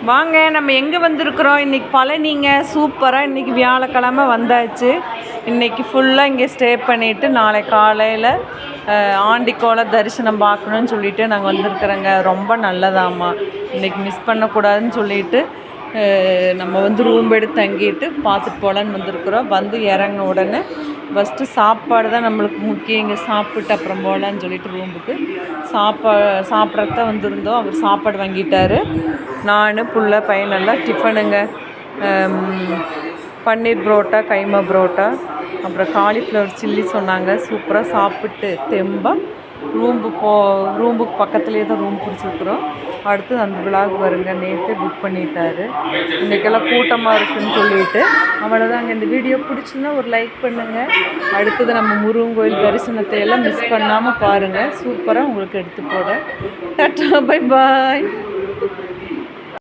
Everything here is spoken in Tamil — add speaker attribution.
Speaker 1: வாங்க நம்ம எங்கே வந்திருக்கிறோம் இன்றைக்கி பழனிங்க. சூப்பராக இன்றைக்கி வியாழக்கிழமை வந்தாச்சு. இன்றைக்கி ஃபுல்லாக இங்கே ஸ்டே பண்ணிவிட்டு நாளை காலையில் ஆண்டிக்கோளை தரிசனம் பார்க்கணுன்னு சொல்லிவிட்டு நாங்கள் வந்திருக்கிறோங்க. ரொம்ப நல்லதாம்மா, இன்றைக்கி மிஸ் பண்ணக்கூடாதுன்னு சொல்லிவிட்டு நம்ம ரூம் எடுத்து தங்கிட்டு பார்த்துட்டு போகலான்னு வந்திருக்கிறோம். இறங்கின உடனே ஃபஸ்ட்டு சாப்பாடு தான் நம்மளுக்கு முக்கியம். இங்கே சாப்பிட்டு அப்புறம் போகலான்னு சொல்லிட்டு ரூமுக்கு சாப்பிட்றத வந்திருந்தோம். அவர் சாப்பாடு வாங்கிட்டார். நான் புள்ள பையனெல்லாம் டிஃபனுங்க. பன்னீர் புரோட்டா, கைமா புரோட்டா, அப்புறம் காலிஃப்ளவர் சில்லி சொன்னாங்க. சூப்பராக சாப்பிட்டு தெம்பாக ரூமுக்கு பக்கத்துலேயே தான் ரூம் பிடிச்சிருக்குறோம். அடுத்து அந்த விழாவுக்கு வருங்க. நேற்றே புக் பண்ணிட்டாரு. இன்றைக்கெல்லாம் கூட்டமாக இருக்குதுன்னு சொல்லிட்டு அவ்வளோதாங்க. இந்த வீடியோ பிடிச்சிருந்தா ஒரு லைக் பண்ணுங்கள். அடுத்தது நம்ம முருகன் கோயில் தரிசனத்தை எல்லாம் மிஸ் பண்ணாமல் பாருங்கள். சூப்பராக உங்களுக்கு எடுத்து போட. Tata, bye bye.